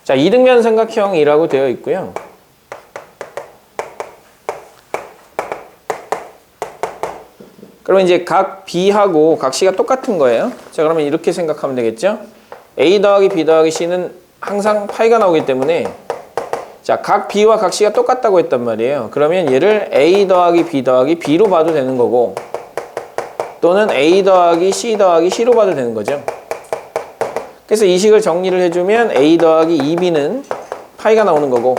자, 이등변 삼각형이라고 되어 있고요. 그러면 이제 각 B하고 각 C가 똑같은 거예요. 자, 그러면 이렇게 생각하면 되겠죠? A 더하기 B 더하기 C는 항상 파이가 나오기 때문에 자, 각 B와 각 C가 똑같다고 했단 말이에요. 그러면 얘를 A 더하기 B 더하기 B로 봐도 되는 거고 또는 A 더하기 C 더하기 C로 봐도 되는 거죠. 그래서 이 식을 정리를 해주면 A 더하기 2B는 파이가 나오는 거고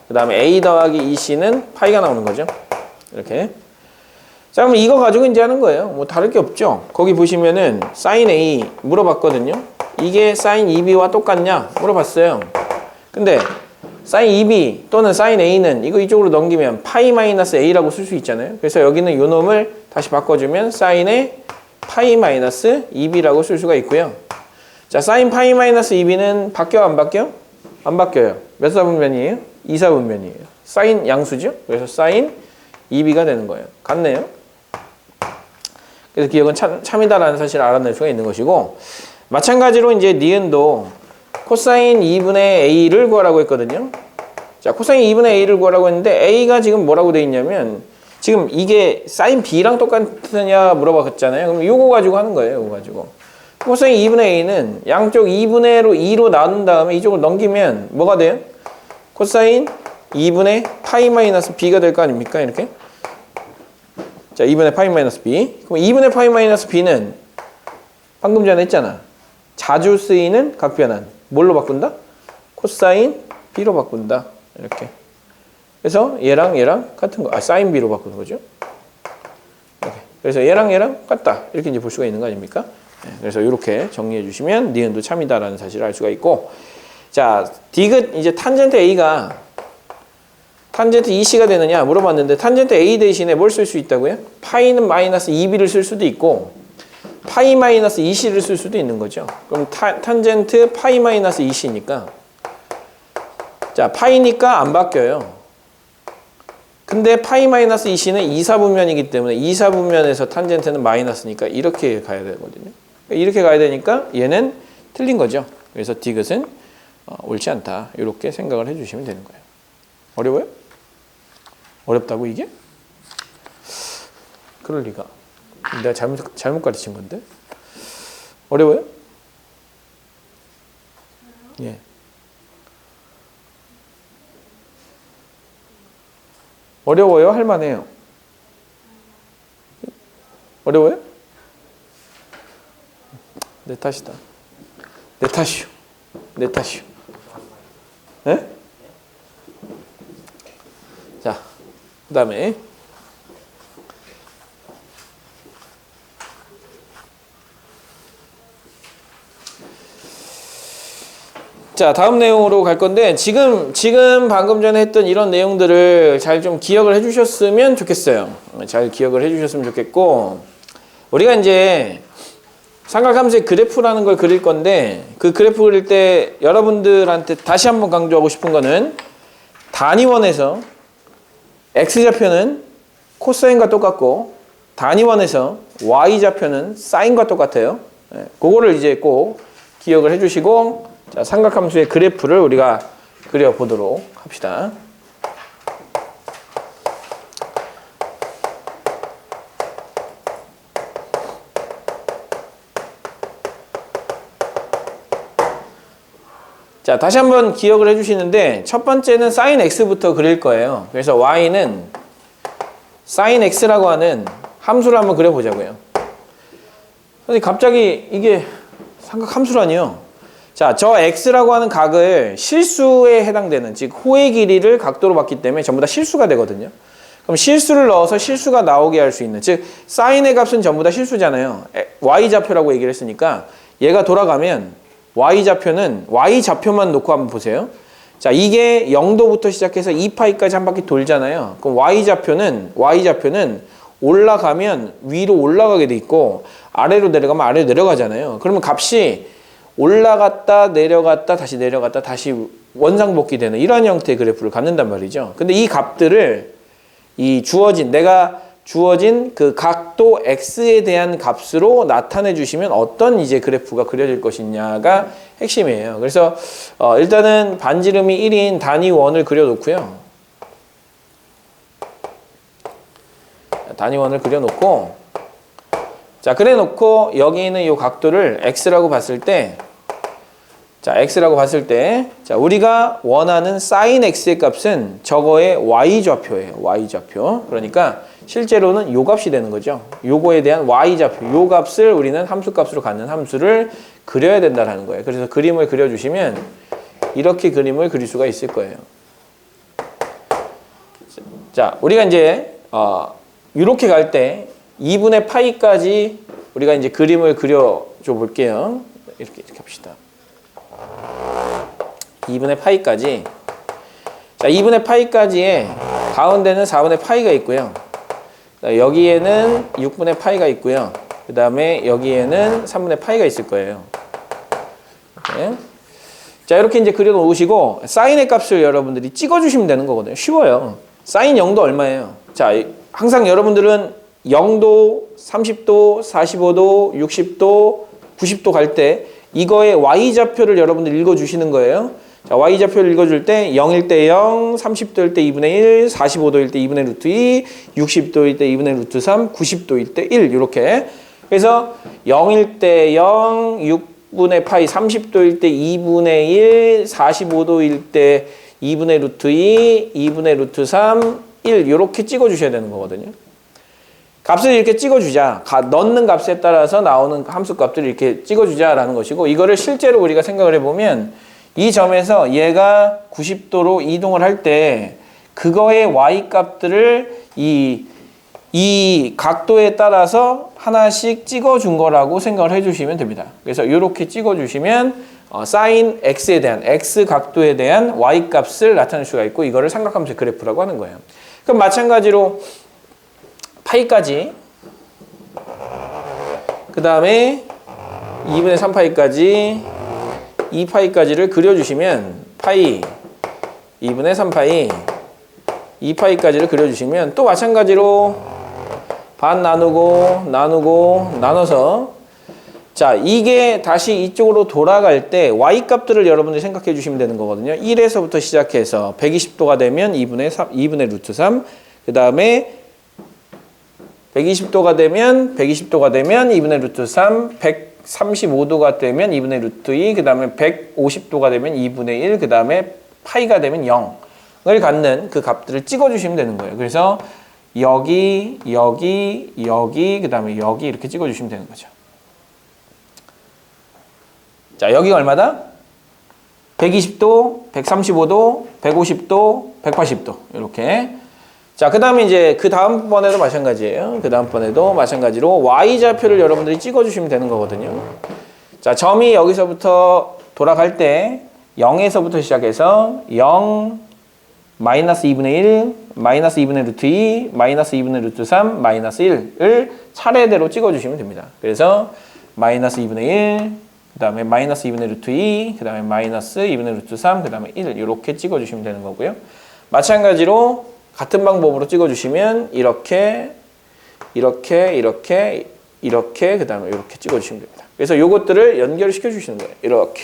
그 다음에 A 더하기 2C는 파이가 나오는 거죠. 이렇게. 자, 그럼 이거 가지고 이제 하는 거예요. 뭐 다를 게 없죠. 거기 보시면은 sin A 물어봤거든요. 이게 sin 2B와 똑같냐? 물어봤어요. 근데 sin 2B 또는 sin A는 이거 이쪽으로 넘기면 파이 마이너스 A라고 쓸 수 있잖아요. 그래서 여기는 요 놈을 다시 바꿔주면 sin의 파이 마이너스 2B라고 쓸 수가 있고요. 자, sin 파이 마이너스 2B는 바뀌어 안 바뀌어? 안 바뀌어요. 몇 사분면이에요? 2사분면이에요. sin 양수죠. 그래서 sin 2B가 되는 거예요. 같네요. 그래서 기억은 참이다라는 사실을 알아낼 수가 있는 것이고 마찬가지로 이제 니은도 코사인 2분의 A를 구하라고 했거든요. 자, 코사인 2분의 A를 구하라고 했는데 A가 지금 뭐라고 돼 있냐면 지금 이게 사인 B랑 똑같으냐 물어봤잖아요. 그럼 요거 가지고 하는 거예요. 요거 가지고. 코사인 2분의 A는 양쪽 2분의로 2로 나눈 다음에 이쪽을 넘기면 뭐가 돼요? 코사인 2분의 파이 마이너스 B가 될 거 아닙니까? 이렇게. 자, 2분의 파이 마이너스 B. 그럼 2분의 파이 마이너스 B는 방금 전에 했잖아. 자주 쓰이는 각변환. 뭘로 바꾼다? 코사인 B로 바꾼다. 이렇게. 그래서 얘랑 같은 거. 사인 B로 바꾸는 거죠. 이렇게. 그래서 얘랑 같다. 이렇게 이제 볼 수가 있는 거 아닙니까? 네, 그래서 이렇게 정리해 주시면 니은도 참이다라는 사실을 알 수가 있고. 자, 디귿 이제 탄젠트 A가 탄젠트 EC가 되느냐 물어봤는데 탄젠트 A 대신에 뭘 쓸 수 있다고요? 파이는 마이너스 2B를 쓸 수도 있고 파이 마이너스 2C를 쓸 수도 있는 거죠. 그럼 탄젠트 파이 마이너스 2C니까 자, 파이니까 안 바뀌어요. 근데 파이 마이너스 2C는 2사분면이기 때문에 2사분면에서 탄젠트는 마이너스니까 이렇게 가야 되거든요. 이렇게 가야 되니까 얘는 틀린 거죠. 그래서 디귿은 옳지 않다. 이렇게 생각을 해주시면 되는 거예요. 어려워요? 어렵다고 이게? 그럴 리가. 내가 잘못 가르친 건데? 어려워요? 예. 어려워요? 할만해요? 어려워요? 내 탓이다. 내 탓이요. 내 탓이요. 네? 자, 그 다음에 자, 다음 내용으로 갈 건데 지금 방금 전에 했던 이런 내용들을 잘 좀 기억을 해주셨으면 좋겠어요. 잘 기억을 해주셨으면 좋겠고 우리가 이제 삼각함수의 그래프라는 걸 그릴 건데 그 그래프 그릴 때 여러분들한테 다시 한번 강조하고 싶은 거는 단위원에서 x좌표는 코사인과 똑같고 단위원에서 y좌표는 사인과 똑같아요. 그거를 이제 꼭 기억을 해주시고 자, 삼각함수의 그래프를 우리가 그려보도록 합시다. 자, 다시 한번 기억을 해주시는데 첫 번째는 sin x부터 그릴 거예요. 그래서 y는 sin x라고 하는 함수를 한번 그려보자고요. 근데 갑자기 이게 삼각함수라니요. 자, 저 x라고 하는 각을 실수에 해당되는 즉 호의 길이를 각도로 봤기 때문에 전부 다 실수가 되거든요. 그럼 실수를 넣어서 실수가 나오게 할 수 있는 즉 사인의 값은 전부 다 실수잖아요. y좌표라고 얘기를 했으니까 얘가 돌아가면 y좌표는 y좌표만 놓고 한번 보세요. 자, 이게 0도부터 시작해서 2파이까지 한 바퀴 돌잖아요. 그럼 y좌표는 올라가면 위로 올라가게 돼 있고 아래로 내려가면 아래로 내려가잖아요. 그러면 값이 올라갔다 내려갔다 다시 내려갔다 다시 원상복귀 되는 이러한 형태의 그래프를 갖는단 말이죠. 근데 이 값들을 이 주어진 내가 주어진 그 각도 x에 대한 값으로 나타내 주시면 어떤 이제 그래프가 그려질 것이냐가 핵심이에요. 그래서 일단은 반지름이 1인 단위 원을 그려놓고요. 단위 원을 그려놓고, 자, 그래놓고 여기 있는 이 각도를 x라고 봤을 때, 자, x라고 봤을 때, 자, 우리가 원하는 sin x의 값은 저거의 y좌표예요. y좌표. 그러니까 실제로는 요 값이 되는 거죠. 요거에 대한 y좌표, 요 값을 우리는 함수값으로 갖는 함수를 그려야 된다는 거예요. 그래서 그림을 그려주시면 이렇게 그림을 그릴 수가 있을 거예요. 자, 우리가 이제 이렇게 갈 때 2분의 파이까지 우리가 이제 그림을 그려줘 볼게요. 이렇게 합시다. 2분의 파이까지. 자, 2분의 파이까지에 가운데는 4분의 파이가 있고요. 여기에는 6분의 파이가 있고요. 그 다음에 여기에는 3분의 파이가 있을 거예요. 이렇게. 자, 이렇게 이제 그려 놓으시고 사인의 값을 여러분들이 찍어 주시면 되는 거거든요. 쉬워요. 사인 0도 얼마예요? 자, 항상 여러분들은 0도, 30도, 45도, 60도, 90도 갈 때 이거의 y좌표를 여러분들 읽어 주시는 거예요. 자, y좌표를 읽어줄 때 0일 때 0, 30도일 때 2분의 1, 45도일 때 2분의 루트 2, 60도일 때 2분의 루트 3, 90도일 때 1 이렇게. 그래서 0일 때 0, 6분의 파이, 30도일 때 2분의 1, 45도일 때 2분의 루트 2, 2분의 루트 3, 1 이렇게 찍어주셔야 되는 거거든요. 값을 이렇게 찍어주자. 넣는 값에 따라서 나오는 함수 값들을 이렇게 찍어주자라는 것이고, 이거를 실제로 우리가 생각을 해보면 이 점에서 얘가 90도로 이동을 할 때 그거의 y 값들을 이 각도에 따라서 하나씩 찍어준 거라고 생각을 해주시면 됩니다. 그래서 이렇게 찍어주시면 sin x에 대한 x 각도에 대한 y 값을 나타낼 수가 있고, 이거를 삼각함수의 그래프라고 하는 거예요. 그럼 마찬가지로 파이까지, 그 다음에 2분의 3파이까지, 2파이까지를 그려주시면 파이, 2분의 3파이, 2파이까지를 그려주시면 또 마찬가지로 반 나누고 나눠서, 자, 이게 다시 이쪽으로 돌아갈 때 y값들을 여러분들이 생각해 주시면 되는 거거든요. 1에서부터 시작해서 120도가 되면 2분의 루트 3, 그 다음에 120도가 되면 2분의 루트 3, 135도가 되면 2분의 루트 2, 그 다음에 150도가 되면 2분의 1, 그 다음에 파이가 되면 0을 갖는 그 값들을 찍어주시면 되는 거예요. 그래서 여기, 그 다음에 여기 이렇게 찍어주시면 되는 거죠. 자, 여기가 얼마다? 120도, 135도, 150도, 180도 이렇게. 자, 그 다음에 이제 그 다음번에도 마찬가지예요. 그 다음번에도 마찬가지로 y좌표를 여러분들이 찍어주시면 되는 거거든요. 자, 점이 여기서부터 돌아갈 때 0에서부터 시작해서 0, 마이너스 2분의 1, 마이너스 2분의 루트 2, 마이너스 2분의 루트 3, 마이너스 1을 차례대로 찍어주시면 됩니다. 그래서 마이너스 2분의 1, 그 다음에 마이너스 2분의 루트 2, 그 다음에 마이너스 2분의 루트 3, 그 다음에 1 이렇게 찍어주시면 되는 거고요. 마찬가지로 같은 방법으로 찍어주시면 이렇게 그 다음에 이렇게 찍어주시면 됩니다. 그래서 요것들을 연결시켜 주시는 거예요. 이렇게.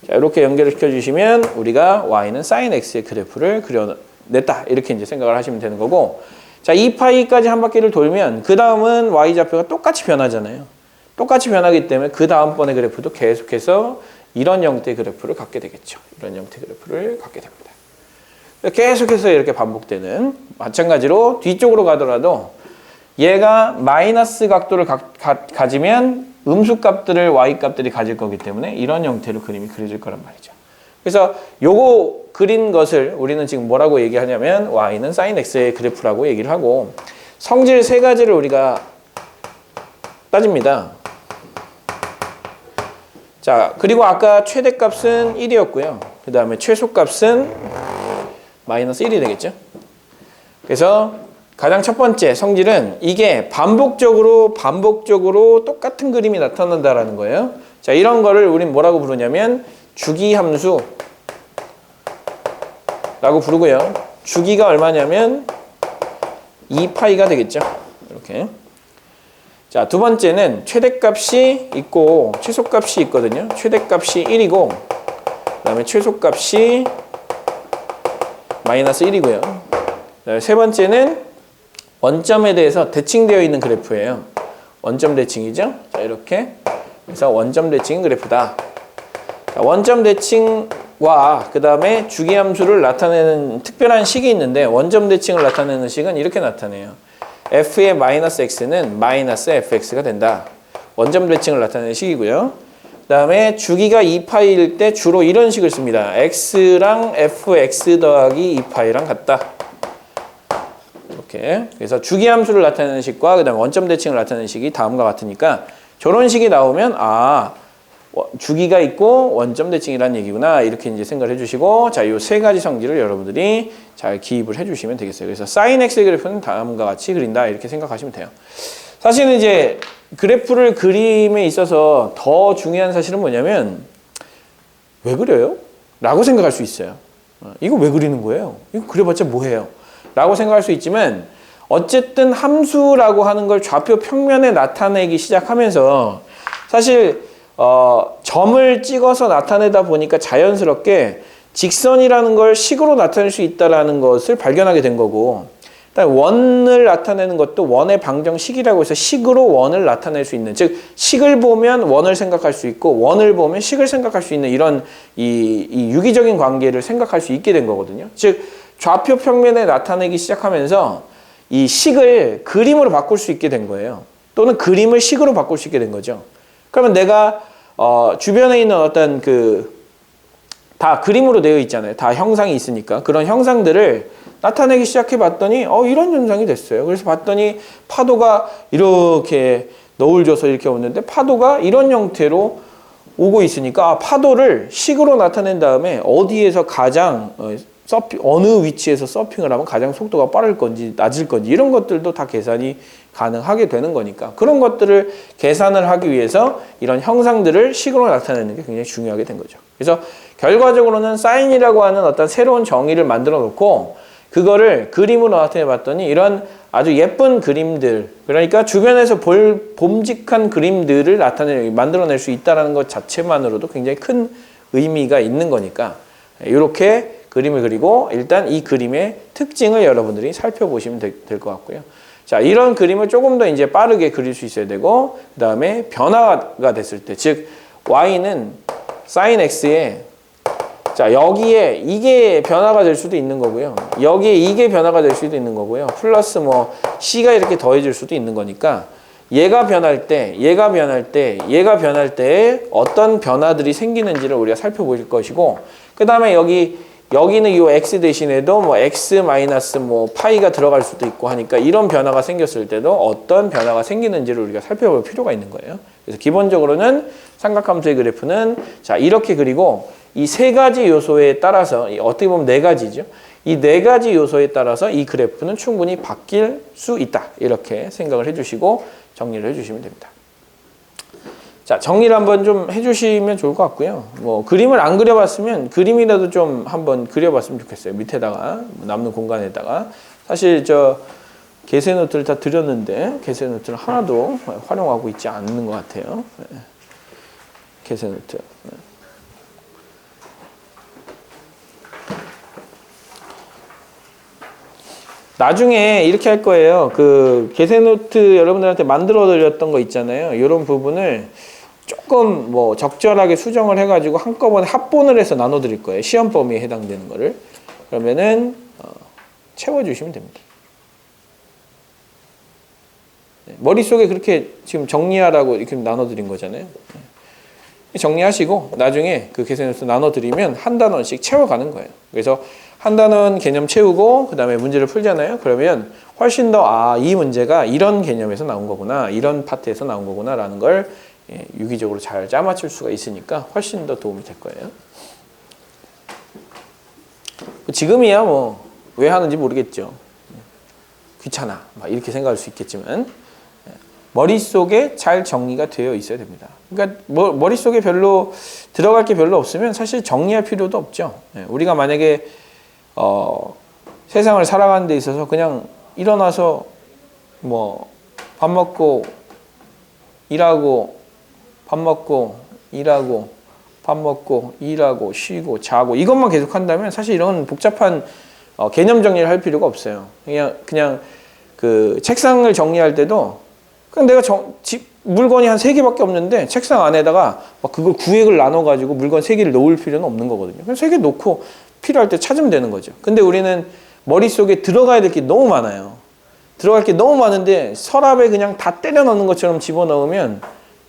자, 이렇게 연결을 시켜 주시면 우리가 y는 sin x의 그래프를 그려냈다. 이렇게 이제 생각을 하시면 되는 거고, 자, 2파이까지 한 바퀴를 돌면 그 다음은 y좌표가 똑같이 변하잖아요. 똑같이 변하기 때문에 그 다음번의 그래프도 계속해서 이런 형태의 그래프를 갖게 되겠죠. 이런 형태의 그래프를 갖게 됩니다. 계속해서 이렇게 반복되는, 마찬가지로 뒤쪽으로 가더라도 얘가 마이너스 각도를 가지면 음수값들을 y값들이 가질 거기 때문에 이런 형태로 그림이 그려질 거란 말이죠. 그래서 요거 그린 것을 우리는 지금 뭐라고 얘기하냐면 y는 sin x의 그래프라고 얘기를 하고, 성질 세 가지를 우리가 따집니다. 자, 그리고 아까 최대값은 1이었고요. 그 다음에 최소값은 마이너스 1이 되겠죠. 그래서 가장 첫 번째 성질은 이게 반복적으로 똑같은 그림이 나타난다라는 거예요. 자, 이런 거를 우린 뭐라고 부르냐면 주기함수라고 부르고요. 주기가 얼마냐면 2파이가 되겠죠. 이렇게. 자, 두 번째는 최대값이 있고 최소값이 있거든요. 최대값이 1이고 그 다음에 최소값이 마이너스 1이고요. 그다음에 세 번째는 원점에 대해서 대칭되어 있는 그래프예요. 원점 대칭이죠. 자, 이렇게. 그래서 원점 대칭 그래프다. 자, 원점 대칭과 그 다음에 주기함수를 나타내는 특별한 식이 있는데 원점 대칭을 나타내는 식은 이렇게 나타내요. f의 마이너스 x는 마이너스 fx가 된다. 원점 대칭을 나타내는 식이고요. 그 다음에 주기가 2파이일 때 주로 이런 식을 씁니다. x랑 fx 더하기 2파이랑 같다. 이렇게. 그래서 주기함수를 나타내는 식과 그 다음에 원점 대칭을 나타내는 식이 다음과 같으니까 저런 식이 나오면 아 주기가 있고 원점 대칭이라는 얘기구나 이렇게 이제 생각을 해주시고 자, 이 세 가지 성질을 여러분들이 잘 기입을 해주시면 되겠어요. 그래서 사인 x의 그래프는 다음과 같이 그린다 이렇게 생각하시면 돼요. 사실은 이제 그래프를 그림에 있어서 더 중요한 사실은 뭐냐면 왜 그려요? 라고 생각할 수 있어요. 이거 왜 그리는 거예요? 이거 그려봤자 뭐해요? 라고 생각할 수 있지만 어쨌든 함수라고 하는 걸 좌표 평면에 나타내기 시작하면서 사실 점을 찍어서 나타내다 보니까 자연스럽게 직선이라는 걸 식으로 나타낼 수 있다는 것을 발견하게 된 거고 일단 원을 나타내는 것도 원의 방정식이라고 해서 식으로 원을 나타낼 수 있는 즉 식을 보면 원을 생각할 수 있고 원을 보면 식을 생각할 수 있는 이런 이 유기적인 관계를 생각할 수 있게 된 거거든요. 즉 좌표 평면에 나타내기 시작하면서 이 식을 그림으로 바꿀 수 있게 된 거예요. 또는 그림을 식으로 바꿀 수 있게 된 거죠. 그러면 내가 주변에 있는 어떤 다 그림으로 되어 있잖아요. 다 형상이 있으니까 그런 형상들을 나타내기 시작해 봤더니 이런 현상이 됐어요. 그래서 봤더니 파도가 이렇게 너울 져서 이렇게 오는데 파도가 이런 형태로 오고 있으니까 파도를 식으로 나타낸 다음에 어디에서 가장 어느 위치에서 서핑을 하면 가장 속도가 빠를 건지 낮을 건지 이런 것들도 다 계산이 가능하게 되는 거니까 그런 것들을 계산을 하기 위해서 이런 형상들을 식으로 나타내는 게 굉장히 중요하게 된 거죠. 그래서 결과적으로는 사인이라고 하는 어떤 새로운 정의를 만들어 놓고 그거를 그림으로 나타내 봤더니 이런 아주 예쁜 그림들 그러니까 주변에서 볼 봄직한 그림들을 만들어낼 수 있다는 것 자체만으로도 굉장히 큰 의미가 있는 거니까 이렇게 그림을 그리고 일단 이 그림의 특징을 여러분들이 살펴보시면 될 것 같고요. 자, 이런 그림을 조금 더 이제 빠르게 그릴 수 있어야 되고 그 다음에 변화가 됐을 때 즉 y는 sin x에 자 여기에 이게 변화가 될 수도 있는 거고요. 여기에 이게 변화가 될 수도 있는 거고요. 플러스 뭐 c가 이렇게 더해질 수도 있는 거니까 얘가 변할 때, 얘가 변할 때, 얘가 변할 때 어떤 변화들이 생기는지를 우리가 살펴볼 것이고 그 다음에 여기는 이 x 대신에도 뭐 x 마이너스 뭐 파이가 들어갈 수도 있고 하니까 이런 변화가 생겼을 때도 어떤 변화가 생기는지를 우리가 살펴볼 필요가 있는 거예요. 그래서 기본적으로는 삼각함수의 그래프는 자 이렇게 그리고 이 세 가지 요소에 따라서 어떻게 보면 네 가지죠. 이 네 가지 요소에 따라서 이 그래프는 충분히 바뀔 수 있다. 이렇게 생각을 해주시고 정리를 해주시면 됩니다. 자, 정리를 한번 좀 해주시면 좋을 것 같고요. 뭐 그림을 안 그려봤으면 그림이라도 좀 한번 그려봤으면 좋겠어요. 밑에다가 남는 공간에다가 사실 저 개세 노트를 다 드렸는데 개세 노트를 하나도 활용하고 있지 않는 것 같아요. 개세 노트. 나중에 이렇게 할 거예요. 그 개세 노트 여러분들한테 만들어 드렸던 거 있잖아요. 이런 부분을 조금 뭐 적절하게 수정을 해가지고 한꺼번에 합본을 해서 나눠 드릴 거예요. 시험 범위에 해당되는 거를. 그러면은 채워주시면 됩니다. 네, 머릿속에 그렇게 지금 정리하라고 이렇게 나눠 드린 거잖아요. 네. 정리하시고 나중에 그 개세 노트 나눠 드리면 한 단원씩 채워가는 거예요. 그래서 한 단원 개념 채우고 그 다음에 문제를 풀잖아요. 그러면 훨씬 더 이 문제가 이런 개념에서 나온 거구나 이런 파트에서 나온 거구나 라는 걸 유기적으로 잘 짜맞출 수가 있으니까 훨씬 더 도움이 될 거예요. 지금이야 뭐 왜 하는지 모르겠죠. 귀찮아 막 이렇게 생각할 수 있겠지만 머릿속에 잘 정리가 되어 있어야 됩니다. 그러니까 머릿속에 별로 들어갈 게 별로 없으면 사실 정리할 필요도 없죠. 우리가 만약에 세상을 살아가는 데 있어서 그냥 일어나서 뭐 밥 먹고 일하고 밥 먹고 일하고 밥 먹고 일하고 쉬고 자고 이것만 계속 한다면 사실 이런 복잡한 개념 정리를 할 필요가 없어요. 그냥 그 책상을 정리할 때도 그냥 내가 물건이 한 3개밖에 없는데 책상 안에다가 막 그걸 구획을 나눠 가지고 물건 3개를 놓을 필요는 없는 거거든요. 그냥 3개 놓고 필요할 때 찾으면 되는 거죠. 근데 우리는 머릿속에 들어가야 될 게 너무 많아요. 들어갈 게 너무 많은데 서랍에 그냥 다 때려 넣는 것처럼 집어넣으면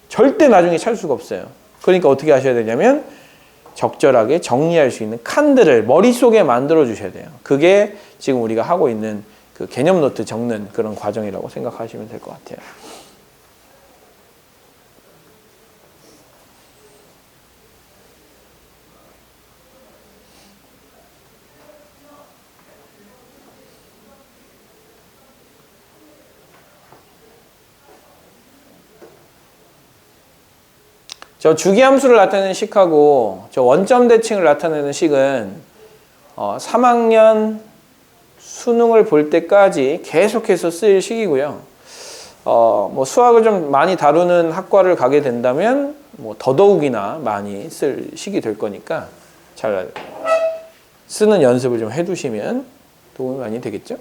절대 나중에 찾을 수가 없어요. 그러니까 어떻게 하셔야 되냐면 적절하게 정리할 수 있는 칸들을 머릿속에 만들어 주셔야 돼요. 그게 지금 우리가 하고 있는 그 개념 노트 적는 그런 과정이라고 생각하시면 될 것 같아요. 저 주기함수를 나타내는 식하고 저 원점 대칭을 나타내는 식은 3학년 수능을 볼 때까지 계속해서 쓰일 식이고요. 뭐 수학을 좀 많이 다루는 학과를 가게 된다면 뭐 더더욱이나 많이 쓸 식이 될 거니까 잘 쓰는 연습을 좀 해두시면 도움이 많이 되겠죠?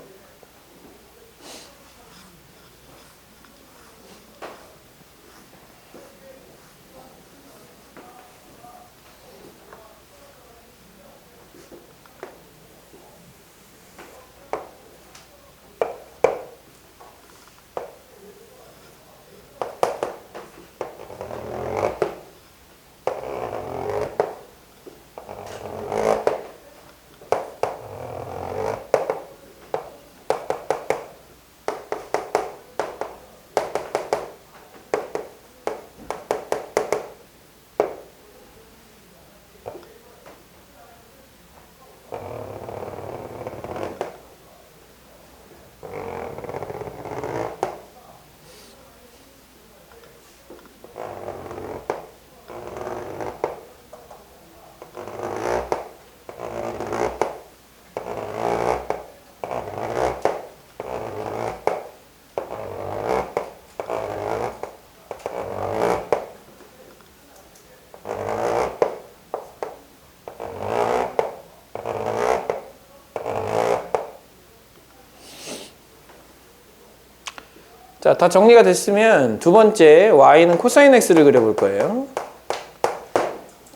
자, 다 정리가 됐으면 두 번째 y는 코사인 x를 그려볼 거예요.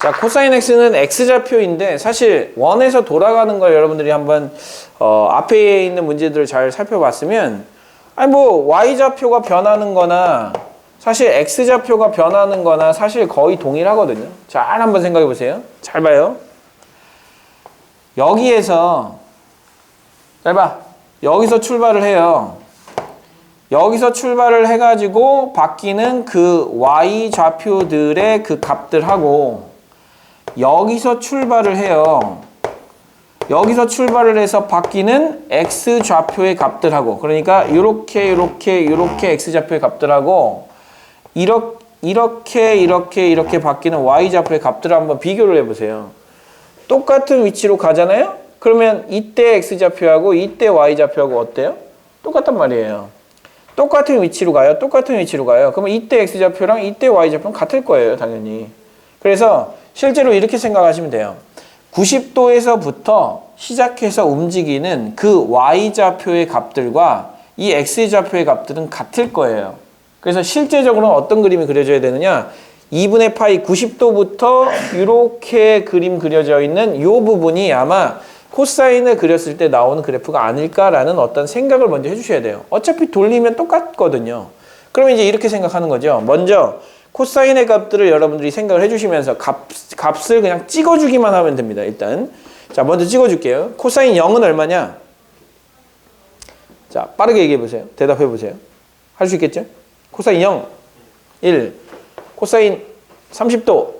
자, 코사인 x는 x좌표인데 사실 원에서 돌아가는 걸 여러분들이 한번 앞에 있는 문제들을 잘 살펴봤으면 아니 뭐 y좌표가 변하는 거나 사실 x좌표가 변하는 거나 사실 거의 동일하거든요. 잘 한번 생각해 보세요. 잘 봐요. 여기에서 잘 봐. 여기서 출발을 해요. 여기서 출발을 해가지고 바뀌는 그 y 좌표들의 그 값들하고 여기서 출발을 해요. 여기서 출발을 해서 바뀌는 x 좌표의 값들하고 그러니까 이렇게 x 좌표의 값들하고 이렇게 바뀌는 y 좌표의 값들을 한번 비교를 해보세요. 똑같은 위치로 가잖아요? 그러면 이때 x 좌표하고 이때 y 좌표하고 어때요? 똑같단 말이에요. 똑같은 위치로 가요. 똑같은 위치로 가요. 그러면 이때 x좌표랑 이때 y좌표는 같을 거예요. 당연히. 그래서 실제로 이렇게 생각하시면 돼요. 90도에서부터 시작해서 움직이는 그 y좌표의 값들과 이 x좌표의 값들은 같을 거예요. 그래서 실제적으로는 어떤 그림이 그려져야 되느냐. 2분의 파이 90도부터 이렇게 그림 그려져 있는 이 부분이 아마 코사인을 그렸을 때 나오는 그래프가 아닐까라는 어떤 생각을 먼저 해주셔야 돼요. 어차피 돌리면 똑같거든요. 그러면 이제 이렇게 생각하는 거죠. 먼저 코사인의 값들을 여러분들이 생각을 해주시면서 값을 그냥 찍어주기만 하면 됩니다. 일단 자 먼저 찍어줄게요. 코사인 0은 얼마냐? 자 빠르게 얘기해보세요. 대답해보세요. 할 수 있겠죠? 코사인 0, 1, 코사인 30도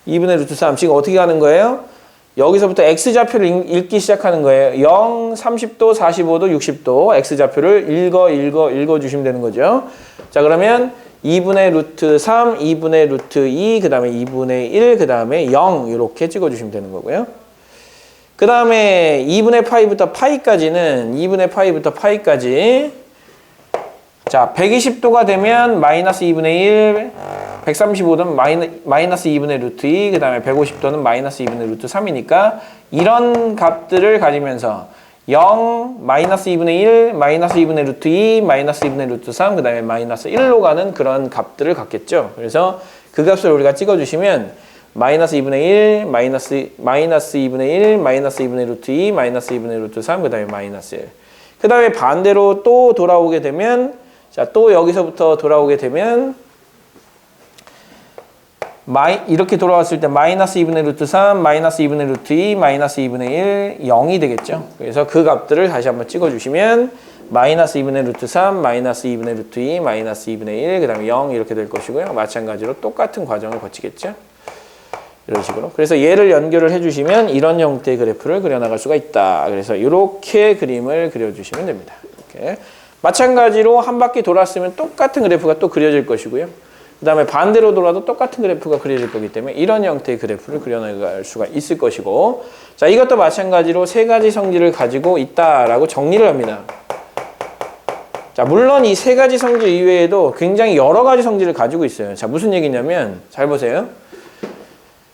2분의 루트 3. 지금 어떻게 하는 거예요? 여기서부터 x좌표를 읽기 시작하는 거예요. 0, 30도, 45도, 60도 x좌표를 읽어주시면 되는 거죠. 자 그러면 2분의 루트 3, 2분의 루트 2, 그 다음에 2분의 1, 그 다음에 0 이렇게 찍어주시면 되는 거고요. 그 다음에 2분의 파이부터 파이까지는 2분의 파이부터 파이까지 자 120도가 되면 마이너스 2분의 1 135도는 마이너스 2분의 루트 2 그 다음에 150도는 마이너스 2분의 루트 3이니까 이런 값들을 가지면서 0, 마이너스 2분의 1, 마이너스 2분의 루트 2, 마이너스 2분의 루트 3, 그 다음에 마이너스 1로 가는 그런 값들을 갖겠죠. 그래서 그 값을 우리가 찍어주시면 마이너스 2분의 1, 마이너스 2분의 1, 마이너스 2분의 루트 2, 마이너스 2분의 루트 3, 그 다음에 마이너스 1. 그 다음에 반대로 또 돌아오게 되면 자, 또 여기서부터 돌아오게 되면 이렇게 돌아왔을 때 마이너스 2분의 루트 3, 마이너스 2분의 루트 2, 마이너스 2분의 1, 0이 되겠죠. 그래서 그 값들을 다시 한번 찍어주시면 마이너스 2분의 루트 3, 마이너스 2분의 루트 2, 마이너스 2분의 1, 그 다음에 0 이렇게 될 것이고요. 마찬가지로 똑같은 과정을 거치겠죠. 이런 식으로. 그래서 얘를 연결을 해주시면 이런 형태의 그래프를 그려나갈 수가 있다. 그래서 이렇게 그림을 그려주시면 됩니다. 이렇게. 마찬가지로 한 바퀴 돌았으면 똑같은 그래프가 또 그려질 것이고요. 그 다음에 반대로 돌아도 똑같은 그래프가 그려질 거기 때문에 이런 형태의 그래프를 그려나갈 수가 있을 것이고 자 이것도 마찬가지로 세 가지 성질을 가지고 있다라고 정리를 합니다. 자 물론 이 세 가지 성질 이외에도 굉장히 여러 가지 성질을 가지고 있어요. 자 무슨 얘기냐면 잘 보세요.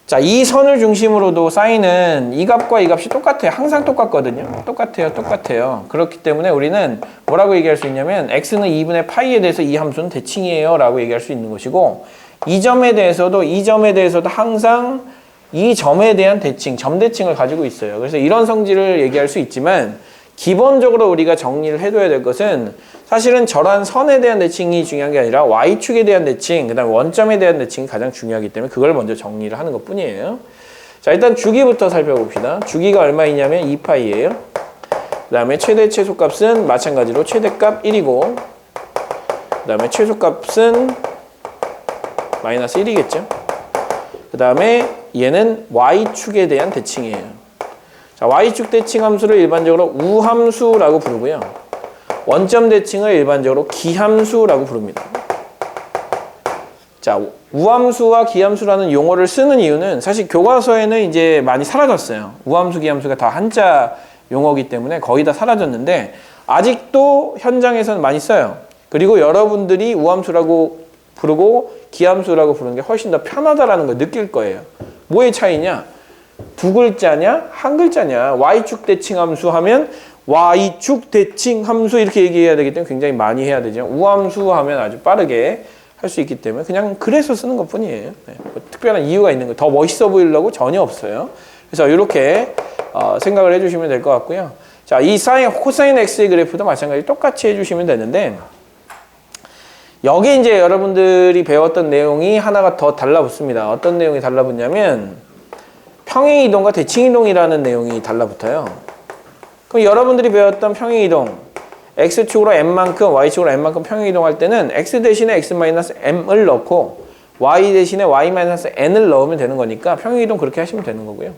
자, 이 선을 중심으로도 사인은 이 값과 이 값이 똑같아요. 항상 똑같거든요. 똑같아요. 그렇기 때문에 우리는 뭐라고 얘기할 수 있냐면 x는 2분의 파이에 대해서 이 함수는 대칭이에요 라고 얘기할 수 있는 것이고 이 점에 대해서도 항상 이 점에 대한 대칭, 점대칭을 가지고 있어요. 그래서 이런 성질을 얘기할 수 있지만 기본적으로 우리가 정리를 해둬야 될 것은 사실은 저런 선에 대한 대칭이 중요한 게 아니라 y축에 대한 대칭, 그 다음에 원점에 대한 대칭이 가장 중요하기 때문에 그걸 먼저 정리를 하는 것 뿐이에요. 자, 일단 주기부터 살펴봅시다. 주기가 얼마이냐면 2파이예요. 그 다음에 최대 최소값은 마찬가지로 최대값 1이고 그 다음에 최소값은 마이너스 1이겠죠. 그 다음에 얘는 y축에 대한 대칭이에요. 자, y축 대칭 함수를 일반적으로 우함수라고 부르고요. 원점 대칭을 일반적으로 기함수라고 부릅니다. 자, 우함수와 기함수라는 용어를 쓰는 이유는 사실 교과서에는 이제 많이 사라졌어요. 우함수, 기함수가 다 한자 용어이기 때문에 거의 다 사라졌는데 아직도 현장에서는 많이 써요. 그리고 여러분들이 우함수라고 부르고 기함수라고 부르는 게 훨씬 더 편하다라는 걸 느낄 거예요. 뭐의 차이냐? 두 글자냐? 한 글자냐? y축 대칭 함수 하면 y축 대칭 함수 이렇게 얘기해야 되기 때문에 굉장히 많이 해야 되죠. 우함수 하면 아주 빠르게 할 수 있기 때문에 그냥 그래서 쓰는 것 뿐이에요. 네. 뭐 특별한 이유가 있는 거 더 멋있어 보이려고 전혀 없어요. 그래서 이렇게 생각을 해주시면 될 것 같고요. 자, 이 사인, 코사인 x의 그래프도 마찬가지로 똑같이 해주시면 되는데 여기 이제 여러분들이 배웠던 내용이 하나가 더 달라붙습니다. 어떤 내용이 달라붙냐면 평행이동과 대칭이동이라는 내용이 달라붙어요. 그럼 여러분들이 배웠던 평행이동 x축으로 m만큼 y축으로 m만큼 평행이동할 때는 x 대신에 x-m을 넣고 y 대신에 y-n을 넣으면 되는 거니까 평행이동 그렇게 하시면 되는 거고요.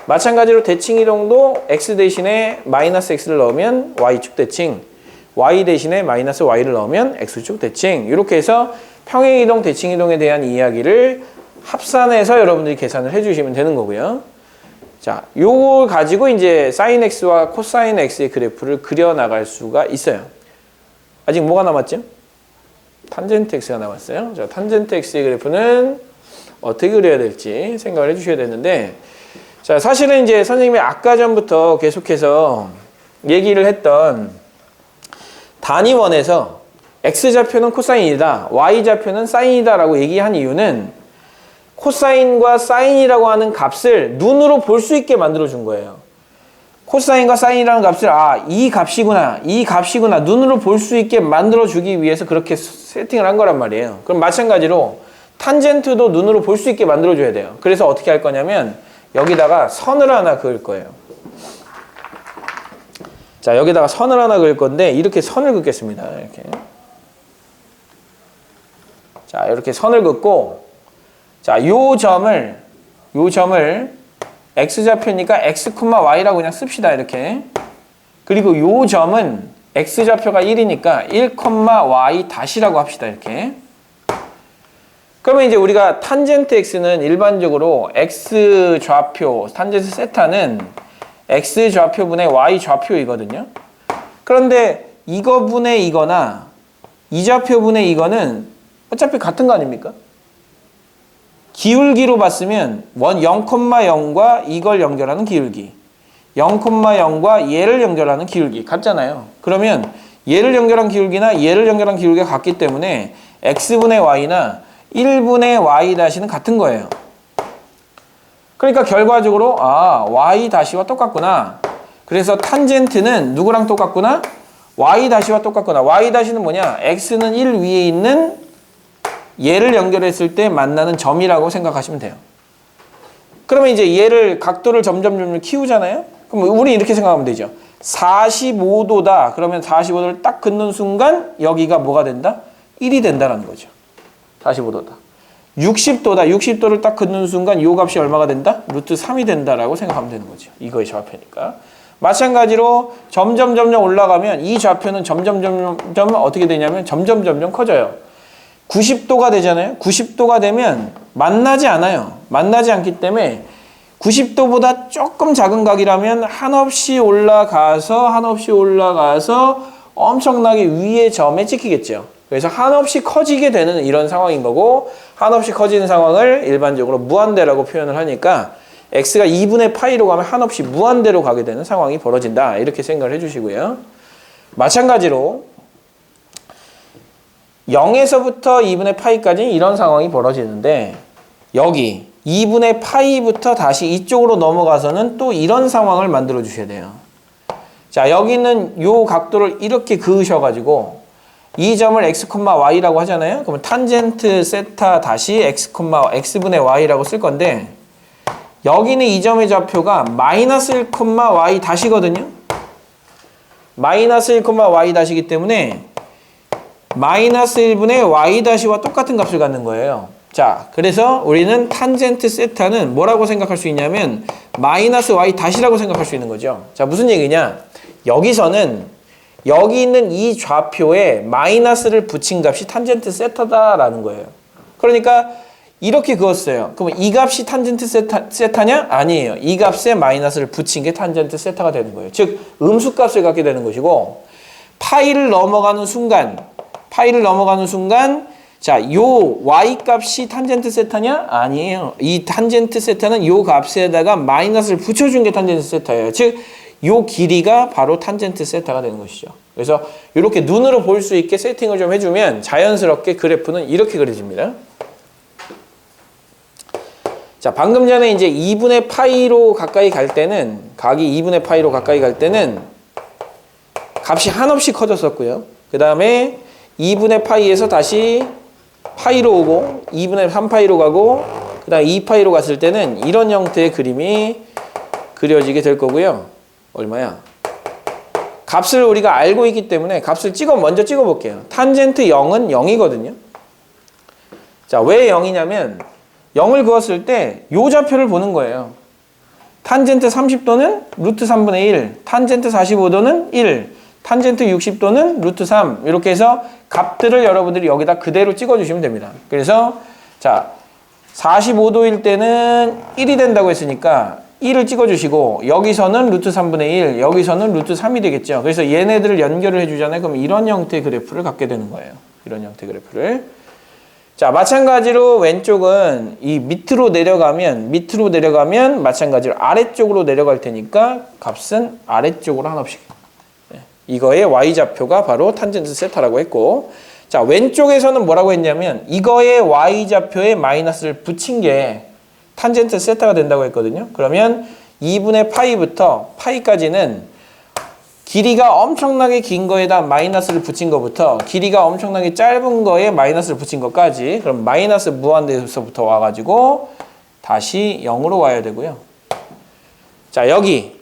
마찬가지로 대칭이동도 x 대신에 마이너스 x를 넣으면 y축 대칭, y 대신에 마이너스 y를 넣으면 x축 대칭 이렇게 해서 평행이동, 대칭이동에 대한 이야기를 합산해서 여러분들이 계산을 해주시면 되는 거고요. 자, 요걸 가지고 이제 사인 x와 코사인 x의 그래프를 그려 나갈 수가 있어요. 아직 뭐가 남았죠? 탄젠트 x가 남았어요. 자, 탄젠트 x의 그래프는 어떻게 그려야 될지 생각을 해주셔야 되는데, 자, 사실은 이제 선생님이 아까 전부터 계속해서 얘기를 했던 단위원에서 x좌표는 코사인이다, y좌표는 사인이다라고 얘기한 이유는 코사인과 사인이라고 하는 값을 눈으로 볼 수 있게 만들어준 거예요. 코사인과 사인이라는 값을 이 값이구나 눈으로 볼 수 있게 만들어주기 위해서 그렇게 세팅을 한 거란 말이에요. 그럼 마찬가지로 탄젠트도 눈으로 볼 수 있게 만들어줘야 돼요. 그래서 어떻게 할 거냐면 여기다가 선을 하나 그을 거예요. 자, 여기다가 선을 하나 그을 건데 이렇게 선을 긋겠습니다. 이렇게. 자, 이렇게 선을 긋고 자, 요 점을 x좌표니까 x, y라고 그냥 씁시다. 이렇게. 그리고 요 점은 x좌표가 1이니까 1, y 다시라고 합시다. 이렇게. 그러면 이제 우리가 탄젠트 x는 일반적으로 x좌표 탄젠트 세타는 x 좌표분의 y 좌표이거든요. 그런데 이거분의 이거나 이 좌표분의 이거는 어차피 같은 거 아닙니까? 기울기로 봤으면 0,0과 이걸 연결하는 기울기, 0,0과 얘를 연결하는 기울기 같잖아요. 그러면 얘를 연결한 기울기나 얘를 연결한 기울기가 같기 때문에 x분의 y나 1분의 y 다시는 같은 거예요. 그러니까 결과적으로 y 다시와 똑같구나. 그래서 탄젠트는 누구랑 똑같구나? y 다시와 똑같구나. y 다시는 뭐냐? x는 1 위에 있는 얘를 연결했을 때 만나는 점이라고 생각하시면 돼요. 그러면 이제 얘를 각도를 점점 키우잖아요. 그럼 우리 이렇게 생각하면 되죠. 45도다. 그러면 45도를 딱 긋는 순간 여기가 뭐가 된다? 1이 된다는 거죠. 45도다. 60도다. 60도를 딱 긋는 순간 요 값이 얼마가 된다? 루트 3이 된다라고 생각하면 되는 거죠. 이거의 좌표니까. 마찬가지로 점점 올라가면 이 좌표는 점점 어떻게 되냐면 점점 커져요. 90도가 되잖아요. 90도가 되면 만나지 않아요. 만나지 않기 때문에 90도보다 조금 작은 각이라면 한없이 올라가서 엄청나게 위의 점에 찍히겠죠. 그래서 한없이 커지게 되는 이런 상황인 거고, 한없이 커지는 상황을 일반적으로 무한대라고 표현을 하니까 x가 2분의 파이로 가면 한없이 무한대로 가게 되는 상황이 벌어진다. 이렇게 생각을 해주시고요. 마찬가지로 0에서부터 2분의 파이까지 이런 상황이 벌어지는데, 여기 2분의 파이부터 다시 이쪽으로 넘어가서는 또 이런 상황을 만들어 주셔야 돼요. 자, 여기는 요 각도를 이렇게 그으셔가지고 이 점을 x, y라고 하잖아요. 그러면 탄젠트 세타 다시 x분의 y라고 쓸 건데, 여기는 이 점의 좌표가 마이너스 1, y 다시거든요. 마이너스 1, y 다시기 때문에 마이너스 1분의 y 다시와 똑같은 값을 갖는 거예요. 자, 그래서 우리는 탄젠트 세타는 뭐라고 생각할 수 있냐면 마이너스 y 다시라고 생각할 수 있는 거죠. 자, 무슨 얘기냐? 여기서는 여기 있는 이 좌표에 마이너스를 붙인 값이 탄젠트 세타다라는 거예요. 그러니까 이렇게 그었어요. 그러면 이 값이 탄젠트 세타냐? 아니에요. 이 값에 마이너스를 붙인 게 탄젠트 세타가 되는 거예요. 즉 음수값을 갖게 되는 것이고, 파이를 넘어가는 순간 자, 요 y값이 탄젠트 세타냐? 아니에요. 이 탄젠트 세타는 요 값에다가 마이너스를 붙여준 게 탄젠트 세타예요. 즉, 요 길이가 바로 탄젠트 세타가 되는 것이죠. 그래서 이렇게 눈으로 볼 수 있게 세팅을 좀 해주면 자연스럽게 그래프는 이렇게 그려집니다. 자, 방금 전에 이제 2분의 파이로 가까이 갈 때는, 각이 2분의 파이로 가까이 갈 때는 값이 한없이 커졌었고요. 그 다음에 2분의 파이에서 다시 파이로 오고 2분의 3파이로 가고 그 다음에 2파이로 갔을 때는 이런 형태의 그림이 그려지게 될 거고요. 얼마야? 값을 우리가 알고 있기 때문에 값을 먼저 찍어 볼게요. 탄젠트 0은 0이거든요. 자, 왜 0이냐면 0을 그었을 때 요 좌표를 보는 거예요. 탄젠트 30도는 루트 3분의 1, 탄젠트 45도는 1, 탄젠트 60도는 루트 3, 이렇게 해서 값들을 여러분들이 여기다 그대로 찍어주시면 됩니다. 그래서 자, 45도일 때는 1이 된다고 했으니까 1을 찍어주시고, 여기서는 루트 3분의 1, 여기서는 루트 3이 되겠죠. 그래서 얘네들을 연결을 해주잖아요. 그럼 이런 형태의 그래프를 갖게 되는 거예요. 이런 형태의 그래프를. 자, 마찬가지로 왼쪽은 이 밑으로 내려가면 마찬가지로 아래쪽으로 내려갈 테니까 값은 아래쪽으로 한없씩. 이거의 y좌표가 바로 탄젠트 세타라고 했고, 자, 왼쪽에서는 뭐라고 했냐면 이거의 y좌표에 마이너스를 붙인 게 탄젠트 세타가 된다고 했거든요. 그러면 2분의 파이부터 파이까지는 길이가 엄청나게 긴 거에다 마이너스를 붙인 것부터 길이가 엄청나게 짧은 거에 마이너스를 붙인 것까지, 그럼 마이너스 무한대에서부터 와가지고 다시 0으로 와야 되고요. 자, 여기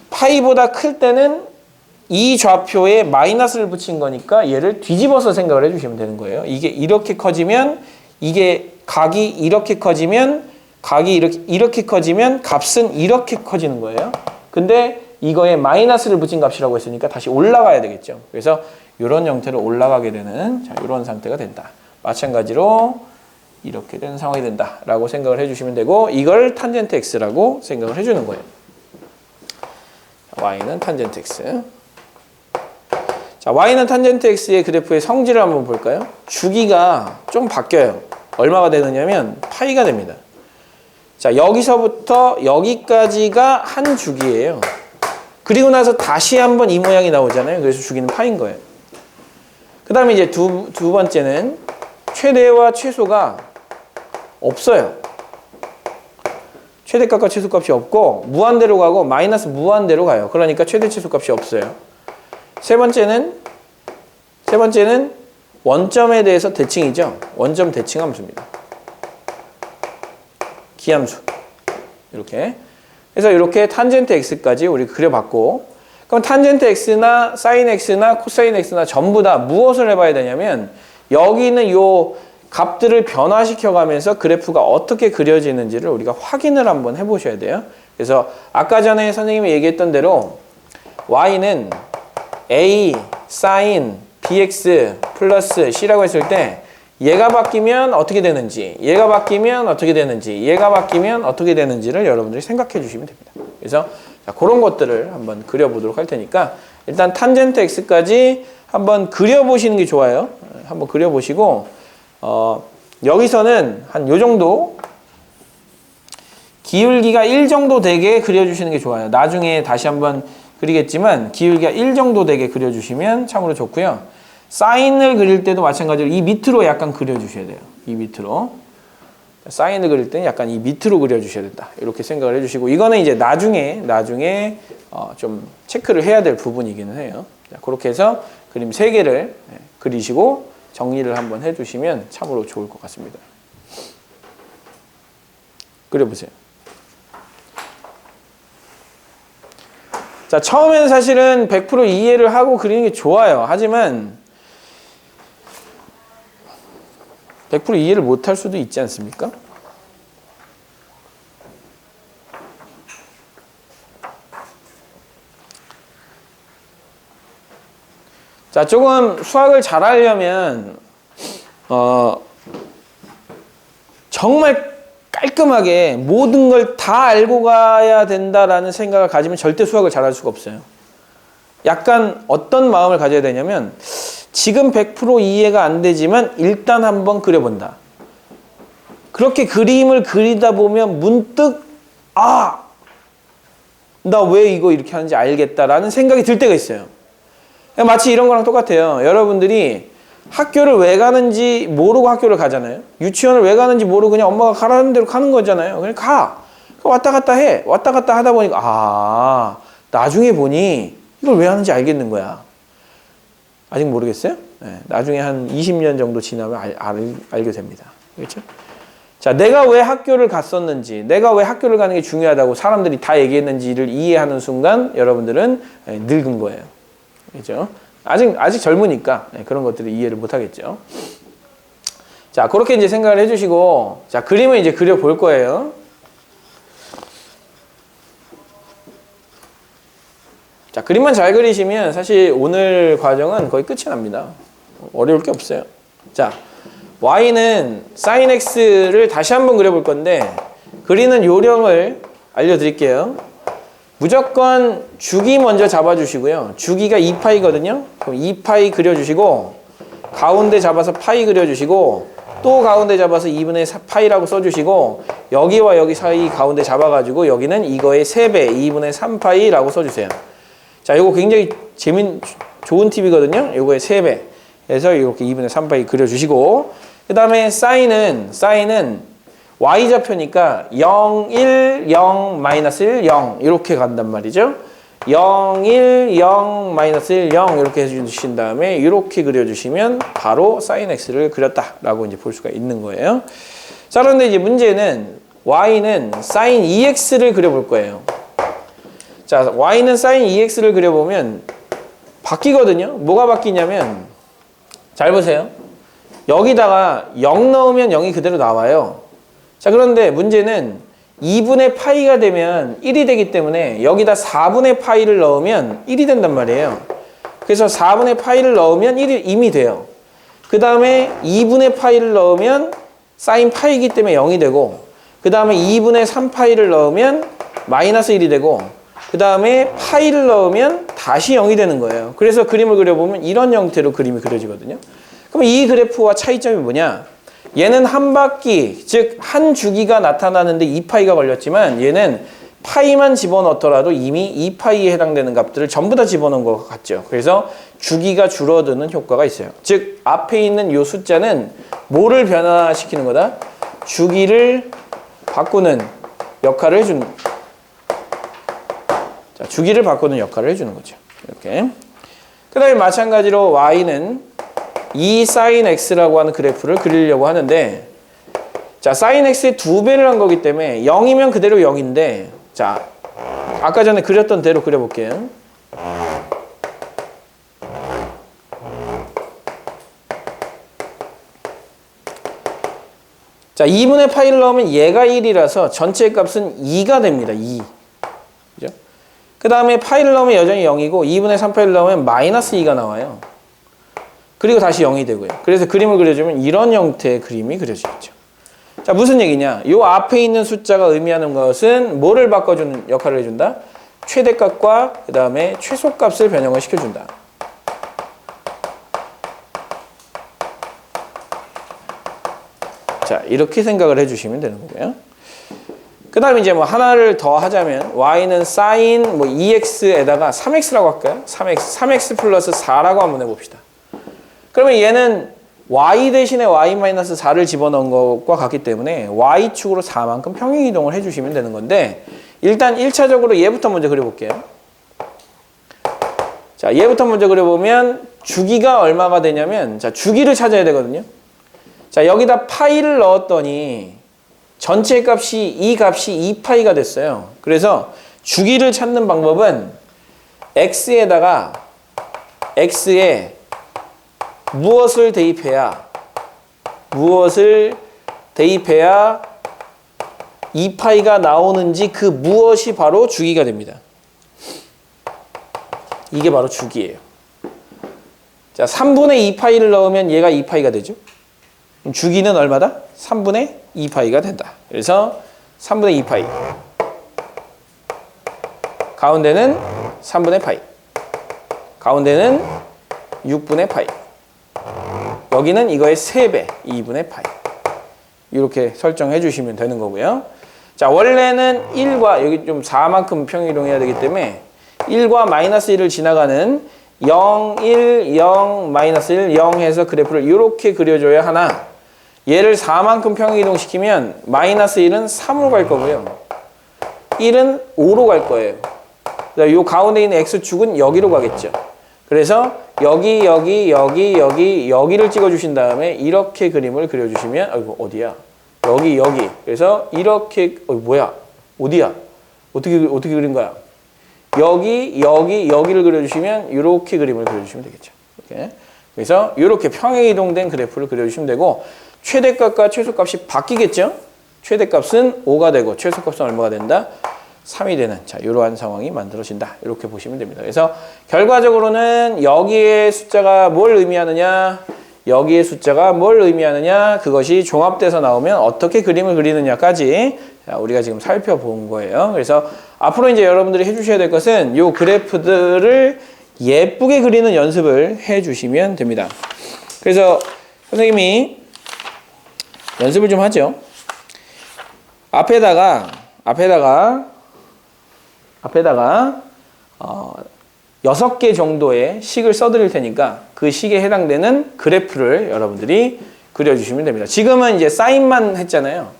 파이보다 클 때는 이 좌표에 마이너스를 붙인 거니까 얘를 뒤집어서 생각을 해주시면 되는 거예요. 이게 이렇게 커지면, 이게 각이 이렇게 커지면, 각이 이렇게 커지면 값은 이렇게 커지는 거예요. 근데 이거에 마이너스를 붙인 값이라고 했으니까 다시 올라가야 되겠죠. 그래서 이런 형태로 올라가게 되는, 자, 이런 상태가 된다. 마찬가지로 이렇게 되는 상황이 된다라고 생각을 해주시면 되고, 이걸 탄젠트 x라고 생각을 해주는 거예요. y는 탄젠트 x. 자, y는 탄젠트 x의 그래프의 성질을 한번 볼까요? 주기가 좀 바뀌어요. 얼마가 되느냐면 파이가 됩니다. 자, 여기서부터 여기까지가 한 주기예요. 그리고 나서 다시 한번 이 모양이 나오잖아요. 그래서 주기는 파인 거예요. 그 다음에 이제 두 번째는 최대와 최소가 없어요. 최대값과 최소값이 없고 무한대로 가고 마이너스 무한대로 가요. 그러니까 최대 최소값이 없어요. 세 번째는 원점에 대해서 대칭이죠. 원점 대칭 함수입니다. 기함수. 이렇게. 그래서 이렇게 탄젠트 x까지 우리 그려봤고, 그럼 탄젠트 x나 사인 x나 코사인 x나 전부 다 무엇을 해봐야 되냐면 여기는 요 값들을 변화시켜 가면서 그래프가 어떻게 그려지는지를 우리가 확인을 한번 해보셔야 돼요. 그래서 아까 전에 선생님이 얘기했던 대로 y는 a sin bx 플러스 c라고 했을 때 얘가 바뀌면 어떻게 되는지, 얘가 바뀌면 어떻게 되는지, 얘가 바뀌면 어떻게 되는지를 여러분들이 생각해 주시면 됩니다. 그래서 자, 그런 것들을 한번 그려보도록 할 테니까 일단 탄젠트 x까지 한번 그려보시는 게 좋아요. 한번 그려보시고 여기서는 한 요 정도 기울기가 1 정도 되게 그려주시는 게 좋아요. 나중에 다시 한번 그리겠지만 기울기가 1 정도 되게 그려주시면 참으로 좋고요. 사인을 그릴 때도 마찬가지로 이 밑으로 약간 그려주셔야 돼요. 이 밑으로. 사인을 그릴 때는 약간 이 밑으로 그려주셔야 된다. 이렇게 생각을 해주시고 이거는 이제 나중에 좀 체크를 해야 될 부분이기는 해요. 자, 그렇게 해서 그림 3개를 그리시고 정리를 한번 해주시면 참으로 좋을 것 같습니다. 그려보세요. 자, 처음에는 사실은 100% 이해를 하고 그리는 게 좋아요. 하지만 100% 이해를 못할 수도 있지 않습니까? 자, 조금 수학을 잘하려면 정말 깔끔하게 모든 걸 다 알고 가야 된다라는 생각을 가지면 절대 수학을 잘할 수가 없어요. 약간 어떤 마음을 가져야 되냐면 지금 100% 이해가 안 되지만 일단 한번 그려본다. 그렇게 그림을 그리다 보면 문득 나 왜 이거 이렇게 하는지 알겠다라는 생각이 들 때가 있어요. 마치 이런 거랑 똑같아요. 여러분들이 학교를 왜 가는지 모르고 학교를 가잖아요. 유치원을 왜 가는지 모르고 그냥 엄마가 가라는 대로 가는 거잖아요. 그냥 가. 왔다 갔다 해. 왔다 갔다 하다 보니까 나중에 보니 이걸 왜 하는지 알겠는 거야. 아직 모르겠어요? 네, 나중에 한 20년 정도 지나면 알게 됩니다. 그렇죠? 자, 내가 왜 학교를 갔었는지, 내가 왜 학교를 가는 게 중요하다고 사람들이 다 얘기했는지를 이해하는 순간 여러분들은 늙은 거예요. 그렇죠? 아직 젊으니까 그런 것들을 이해를 못 하겠죠. 자, 그렇게 이제 생각을 해주시고, 자, 그림을 이제 그려볼 거예요. 자, 그림만 잘 그리시면 사실 오늘 과정은 거의 끝이 납니다. 어려울 게 없어요. 자, y는 sin x를 다시 한번 그려볼 건데, 그리는 요령을 알려드릴게요. 무조건 주기 먼저 잡아주시고요. 주기가 2파이거든요. 그럼 2파이 그려주시고 가운데 잡아서 파이 그려주시고 또 가운데 잡아서 2분의 4파이라고 써주시고 여기와 여기 사이 가운데 잡아가지고 여기는 이거의 3배 2분의 3파이라고 써주세요. 자, 이거 굉장히 좋은 팁이거든요. 이거의 3배. 그래서 이렇게 2분의 3파이 그려주시고 그 다음에 사인은 y좌표니까 0, 1, 0, 마이너스 1, 0 이렇게 간단 말이죠. 0, 1, 0, 마이너스 1, 0 이렇게 해주신 다음에 이렇게 그려주시면 바로 sin x를 그렸다라고 이제 볼 수가 있는 거예요. 자, 그런데 이제 문제는 y는 sin 2x를 그려볼 거예요. 자, y는 sin 2x를 그려보면 바뀌거든요. 뭐가 바뀌냐면 잘 보세요. 여기다가 0 넣으면 0이 그대로 나와요. 자, 그런데 문제는 2분의 파이가 되면 1이 되기 때문에 여기다 4분의 파이를 넣으면 1이 된단 말이에요. 그래서 4분의 파이를 넣으면 1이 이미 돼요. 그 다음에 2분의 파이를 넣으면 사인 파이이기 때문에 0이 되고 그 다음에 2분의 3파이를 넣으면 마이너스 1이 되고 그 다음에 파이를 넣으면 다시 0이 되는 거예요. 그래서 그림을 그려보면 이런 형태로 그림이 그려지거든요. 그럼 이 그래프와 차이점이 뭐냐? 얘는 한 바퀴, 즉 한 주기가 나타나는데 2파이가 걸렸지만 얘는 파이만 집어넣더라도 이미 2파이에 해당되는 값들을 전부 다 집어넣은 것 같죠. 그래서 주기가 줄어드는 효과가 있어요. 즉 앞에 있는 이 숫자는 뭐를 변화시키는 거다? 주기를 바꾸는 역할을 해주는, 자, 주기를 바꾸는 역할을 해주는 거죠. 이렇게. 그 다음에 마찬가지로 y는 2 sin x라고 하는 그래프를 그리려고 하는데, 자, sin x의 2배를 한 거기 때문에 0이면 그대로 0인데, 자, 아까 전에 그렸던 대로 그려볼게요. 자, 2분의 파이를 넣으면 얘가 1이라서 전체 값은 2가 됩니다. 2. 그죠? 그 다음에 파이를 넣으면 여전히 0이고 2분의 3파이를 넣으면 마이너스 2가 나와요. 그리고 다시 0이 되고요. 그래서 그림을 그려주면 이런 형태의 그림이 그려지겠죠. 자, 무슨 얘기냐? 요 앞에 있는 숫자가 의미하는 것은 뭐를 바꿔주는 역할을 해준다? 최대값과 그 다음에 최소값을 변형을 시켜준다. 자, 이렇게 생각을 해주시면 되는 거고요. 그 다음에 이제 뭐 하나를 더 하자면 y는 sin 뭐 2x에다가 3x라고 할까요? 3x 플러스 4라고 한번 해봅시다. 그러면 얘는 y 대신에 y-4를 집어넣은 것과 같기 때문에 y축으로 4만큼 평행이동을 해주시면 되는 건데, 일단 1차적으로 얘부터 먼저 그려볼게요. 자, 얘부터 먼저 그려보면 주기가 얼마가 되냐면, 자, 주기를 찾아야 되거든요. 자, 여기다 파이를 넣었더니 전체 값이 이 값이 2파이가 됐어요. 그래서 주기를 찾는 방법은 x에다가 x에 무엇을 대입해야 2파이가 나오는지, 그 무엇이 바로 주기가 됩니다. 이게 바로 주기예요. 자, 3분의 2파이를 넣으면 얘가 2파이가 되죠. 주기는 얼마다? 3분의 2파이가 된다. 그래서 3분의 2파이. 가운데는 3분의 파이. 가운데는 6분의 파이. 여기는 이거의 3배, 2분의 파이. 이렇게 설정해 주시면 되는 거고요. 자, 원래는 1과 여기 좀 4만큼 평이동해야 되기 때문에 1과 마이너스 1을 지나가는 0, 1, 0, 마이너스 1, 0 해서 그래프를 이렇게 그려줘야 하나, 얘를 4만큼 평이동시키면 마이너스 1은 3으로 갈 거고요. 1은 5로 갈 거예요. 이 가운데 있는 x축은 여기로 가겠죠. 그래서 여기를 찍어주신 다음에 이렇게 그림을 그려주시면, 아이고, 어디야? 여기. 그래서 이렇게, 뭐야? 어디야? 어떻게 그린 거야? 여기를 그려주시면 이렇게 그림을 그려주시면 되겠죠. 이렇게. 그래서 이렇게 평행이동된 그래프를 그려주시면 되고, 최대값과 최소값이 바뀌겠죠? 최대값은 5가 되고 최소값은 얼마가 된다? 3이 되는, 자, 이러한 상황이 만들어진다. 이렇게 보시면 됩니다. 그래서 결과적으로는 여기에 숫자가 뭘 의미하느냐, 여기에 숫자가 뭘 의미하느냐, 그것이 종합돼서 나오면 어떻게 그림을 그리느냐까지 우리가 지금 살펴본 거예요. 그래서 앞으로 이제 여러분들이 해주셔야 될 것은 이 그래프들을 예쁘게 그리는 연습을 해주시면 됩니다. 그래서 선생님이 연습을 좀 하죠. 앞에다가 6개 정도의 식을 써드릴 테니까 그 식에 해당되는 그래프를 여러분들이 그려주시면 됩니다. 지금은 이제 사인만 했잖아요.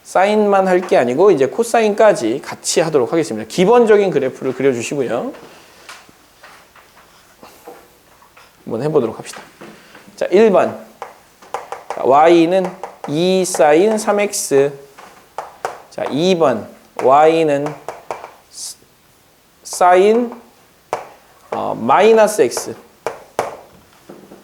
사인만 할 게 아니고 이제 코사인까지 같이 하도록 하겠습니다. 기본적인 그래프를 그려주시고요. 한번 해보도록 합시다. 자, 1번. y는 2 sin 3x. 자, 2번. y는 sin 마이너스 x.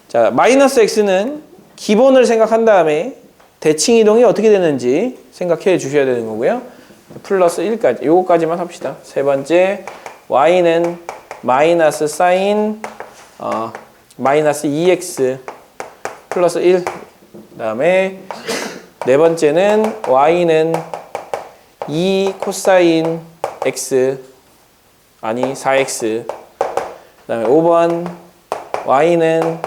자, 마이너스 x는 기본을 생각한 다음에 대칭 이동이 어떻게 되는지 생각해 주셔야 되는 거고요. 플러스 1까지, 요거까지만 합시다. 세 번째, y는 마이너스 sin 마이너스 2x 플러스 1. 그 다음에 네 번째는 y는 2 코사인 x 아니 4x. 그 다음에 5번 y는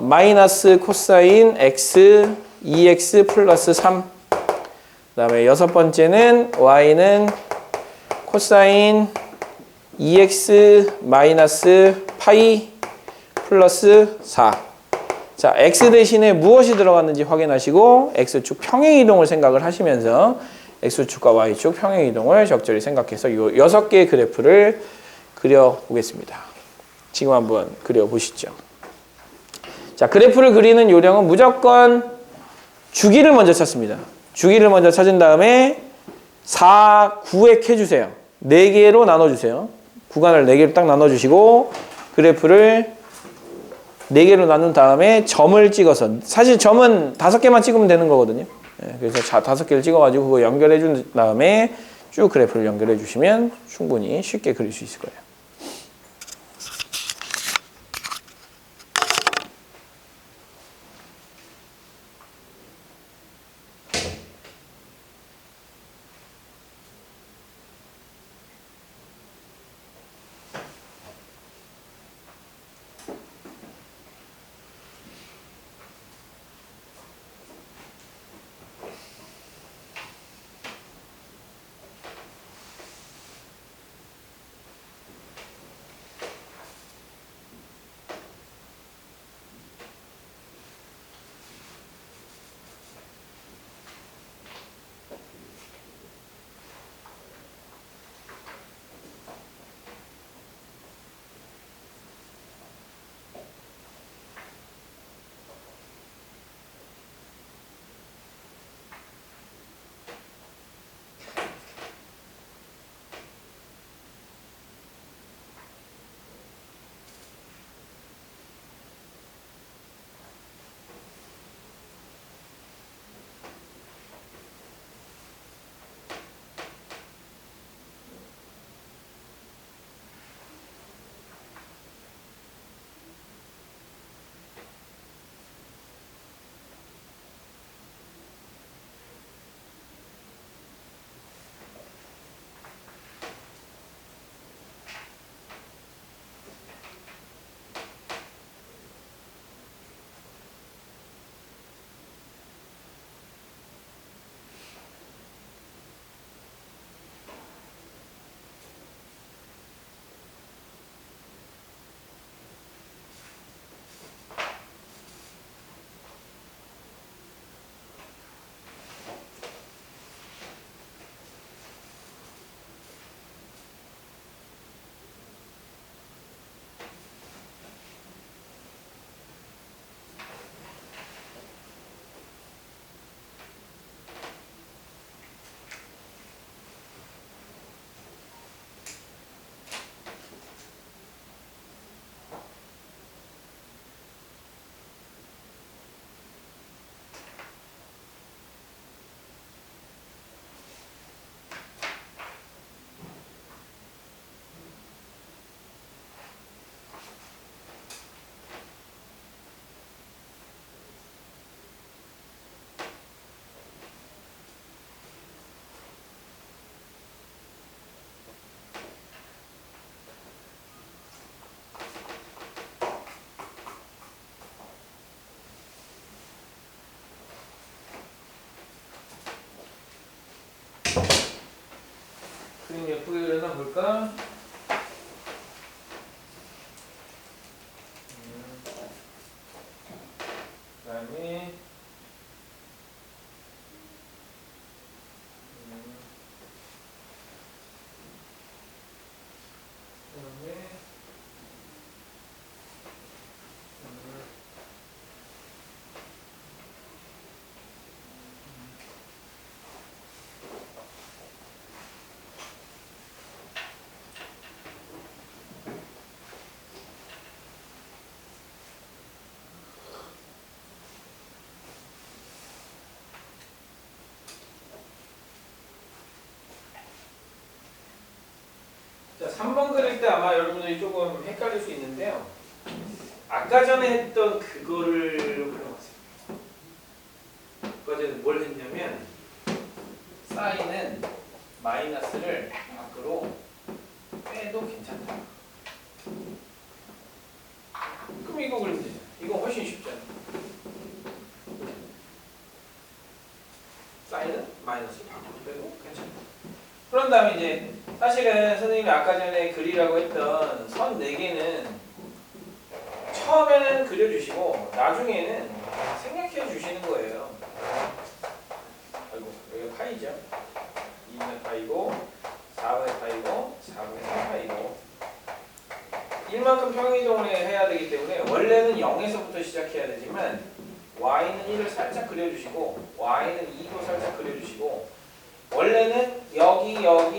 마이너스 코사인 x 2x 플러스 3. 그 다음에 여섯 번째는 y는 코사인 2x 마이너스 파이 플러스 4. 자, x 대신에 무엇이 들어갔는지 확인하시고 x축 평행이동을 생각을 하시면서 x축과 y축 평행이동을 적절히 생각해서 이 6개의 그래프를 그려보겠습니다. 지금 한번 그려보시죠. 자, 그래프를 그리는 요령은 무조건 주기를 먼저 찾습니다. 주기를 먼저 찾은 다음에 4, 9에 해주세요. 4개로 나눠주세요. 구간을 4개로 딱 나눠주시고 그래프를 4개로 나눈 다음에 점을 찍어서, 사실 점은 5개만 찍으면 되는 거거든요. 그래서 5개를 찍어가지고 그거 연결해 준 다음에 쭉 그래프를 연결해 주시면 충분히 쉽게 그릴 수 있을 거예요. 그림 예쁘게 그려놔 볼까? 그다음에 자, 3번 그릴 때 아마 여러분들이 조금 헷갈릴 수 있는데요. 아까 전에 했던 그거를 활용하세요. 아까 전에 뭘 했냐면 사인은 마이너스를 밖으로 해도 괜찮다. 그럼 이거 그리면 되잖아. 이거 훨씬 쉽잖아. 사인은 마이너스 바꿔도 괜찮아. 그런 다음에 이제 사실은 선생님이 아까 전에 그리라고 했던 선 4개는 처음에는 그려주시고 나중에는 생략해 주시는 거예요. 아이고, 여기가 파이죠. 2분의 파이고 4분의 파이고 4분의 3파이고 1만큼 평행이동을 해야 되기 때문에 원래는 0에서부터 시작해야 되지만 y는 1을 살짝 그려주시고 y는 2도 살짝 그려주시고 원래는 여기 그려야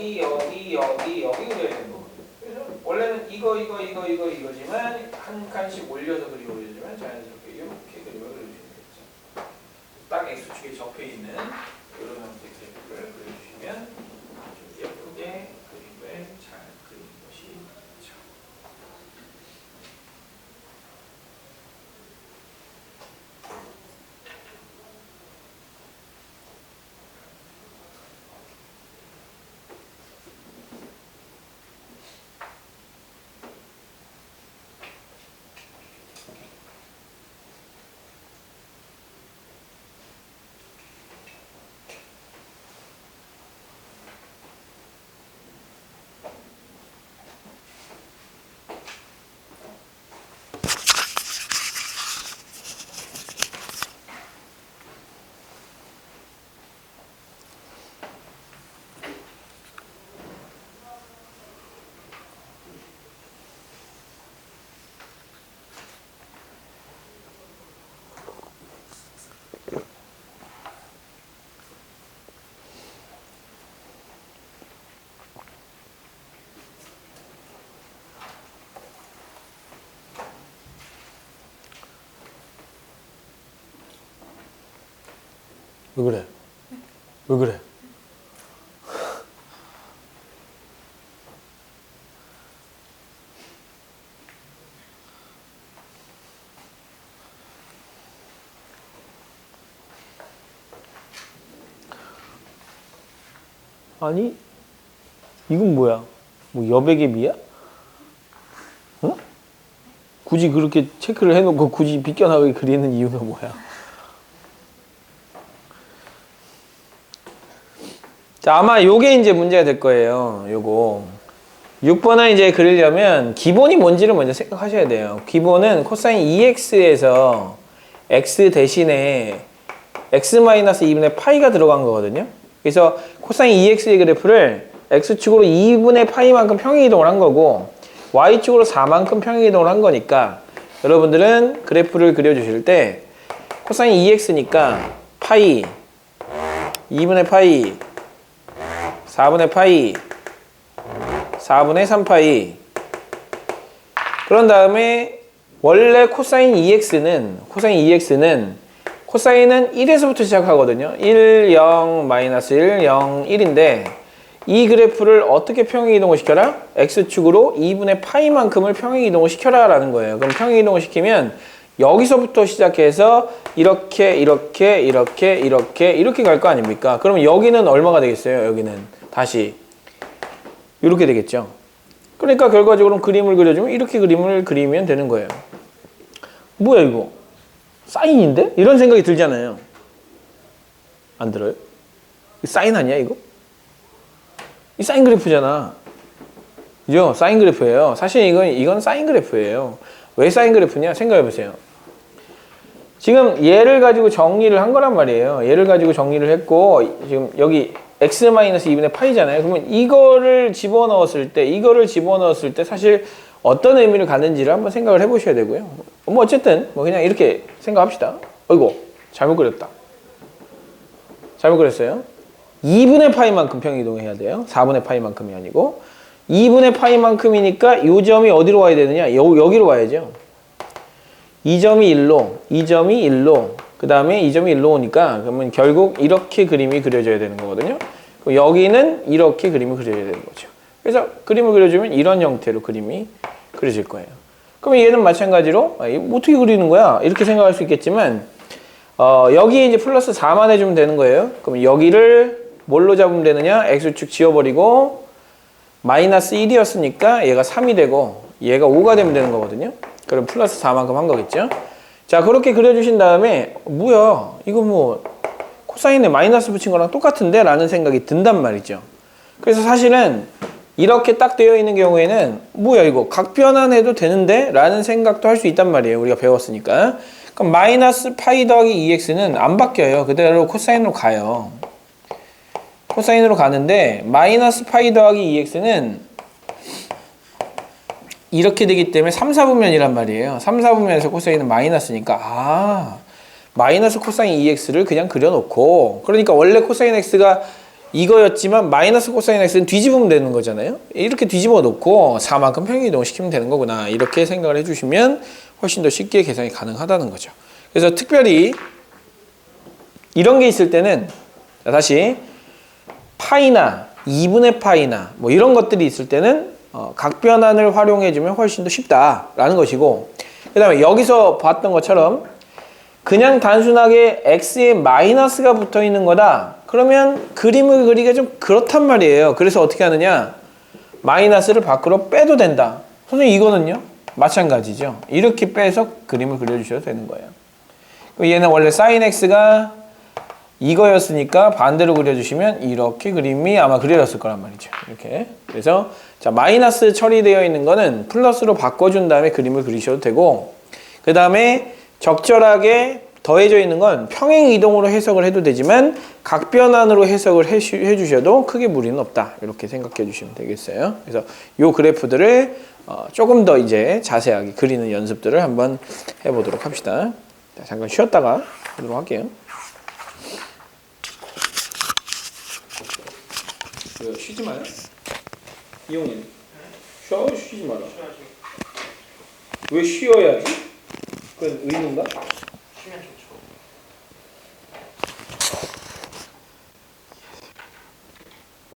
되는 거거든요. 그래서 원래는 이거지만 한 칸씩 올려서 그리고 그려주면 자연스럽게 이렇게 그림을 그려주시면 되겠죠. 딱 x축에 접해있는 이런 형태의 그래프를 그려주시면 좀 예쁘게 그림을 잘 그리는 것이 좋죠. 왜 그래? 왜 그래? 아니, 이건 뭐야? 뭐 여백의 미야? 어? 굳이 그렇게 체크를 해놓고 굳이 비껴나가게 그리는 이유가 뭐야? 자, 아마 요게 이제 문제가 될 거예요. 요거. 6번을 이제 그리려면 기본이 뭔지를 먼저 생각하셔야 돼요. 기본은 코사인 2x에서 x 대신에 x-2분의 파이가 들어간 거거든요. 그래서 코사인 2x의 그래프를 x축으로 2분의 파이만큼 평행이동을 한 거고 y축으로 4만큼 평행이동을 한 거니까 여러분들은 그래프를 그려주실 때 코사인 2x니까 파이 2분의 파이 4분의 파이 4분의 3파이 그런 다음에 원래 코사인 2x는 코사인은 1에서부터 시작하거든요. 1, 0, 마이너스 1, 0, 1인데 이 그래프를 어떻게 평행이동을 시켜라? x축으로 2분의 파이만큼을 평행이동을 시켜라 라는 거예요. 그럼 평행이동을 시키면 여기서부터 시작해서 이렇게 갈 거 아닙니까? 그러면 여기는 얼마가 되겠어요? 여기는 다시 이렇게 되겠죠. 그러니까 결과적으로 그림을 그려주면 이렇게 그림을 그리면 되는 거예요. 뭐야 이거? 사인인데? 이런 생각이 들잖아요. 안 들어요? 사인 아니야 이거? 이 사인 그래프잖아. 그죠? 사인 그래프예요. 사실 이건 사인 그래프예요. 왜 사인 그래프냐? 생각해 보세요. 지금 얘를 가지고 정리를 한 거란 말이에요. 얘를 가지고 정리를 했고 지금 여기 x-2분의 파이잖아요. 그러면 이거를 집어넣었을 때 사실 어떤 의미를 갖는지를 한번 생각을 해보셔야 되고요. 뭐 어쨌든 뭐 그냥 이렇게 생각합시다. 어이구 잘못 그렸다. 잘못 그렸어요. 2분의 파이만큼 평행이동해야 돼요. 4분의 파이만큼이 아니고 2분의 파이만큼이니까 이 점이 어디로 와야 되느냐? 여기로 와야죠. 이 점이 1로 그 다음에 이 점이 1로 오니까 그러면 결국 이렇게 그림이 그려져야 되는 거거든요. 여기는 이렇게 그림이 그려져야 되는 거죠. 그래서 그림을 그려주면 이런 형태로 그림이 그려질 거예요. 그러면 얘는 마찬가지로 어떻게 그리는 거야? 이렇게 생각할 수 있겠지만 여기에 이제 플러스 4만 해주면 되는 거예요. 그럼 여기를 뭘로 잡으면 되느냐? x축 지워버리고 마이너스 1이었으니까 얘가 3이 되고 얘가 5가 되면 되는 거거든요. 그럼 플러스 4만큼 한 거겠죠. 자, 그렇게 그려주신 다음에 뭐야 이거 뭐 코사인에 마이너스 붙인 거랑 똑같은데? 라는 생각이 든단 말이죠. 그래서 사실은 이렇게 딱 되어 있는 경우에는 뭐야 이거 각 변환해도 되는데? 라는 생각도 할 수 있단 말이에요. 우리가 배웠으니까. 그럼 마이너스 파이 더하기 2x는 안 바뀌어요. 그대로 코사인으로 가요. 코사인으로 가는데 마이너스 파이 더하기 2x는 이렇게 되기 때문에 3, 4분면이란 말이에요. 3, 4분면에서 코사인은 마이너스니까 마이너스 코사인 2x를 그냥 그려놓고, 그러니까 원래 코사인 x가 이거였지만 마이너스 코사인 x는 뒤집으면 되는 거잖아요. 이렇게 뒤집어 놓고 4만큼 평행이동을 시키면 되는 거구나, 이렇게 생각을 해주시면 훨씬 더 쉽게 계산이 가능하다는 거죠. 그래서 특별히 이런 게 있을 때는, 다시 파이나 2분의 파이나 뭐 이런 것들이 있을 때는 각변환을 활용해주면 훨씬 더 쉽다라는 것이고, 그 다음에 여기서 봤던 것처럼 그냥 단순하게 x에 마이너스가 붙어 있는 거다. 그러면 그림을 그리기가 좀 그렇단 말이에요. 그래서 어떻게 하느냐, 마이너스를 밖으로 빼도 된다. 선생님 이거는요? 마찬가지죠. 이렇게 빼서 그림을 그려주셔도 되는 거예요. 얘는 원래 sin x가 이거였으니까 반대로 그려주시면 이렇게 그림이 아마 그려졌을 거란 말이죠. 이렇게. 그래서 자, 마이너스 처리되어 있는 거는 플러스로 바꿔준 다음에 그림을 그리셔도 되고, 그 다음에 적절하게 더해져 있는 건 평행 이동으로 해석을 해도 되지만 각변환으로 해석을 해주셔도 크게 무리는 없다, 이렇게 생각해 주시면 되겠어요. 그래서 요 그래프들을 조금 더 이제 자세하게 그리는 연습들을 한번 해보도록 합시다. 자, 잠깐 쉬었다가 하도록 할게요. 쉬지 마요? 이용님 쉬지 마라. 왜 쉬어야지? 그건 의무인가? 쉬면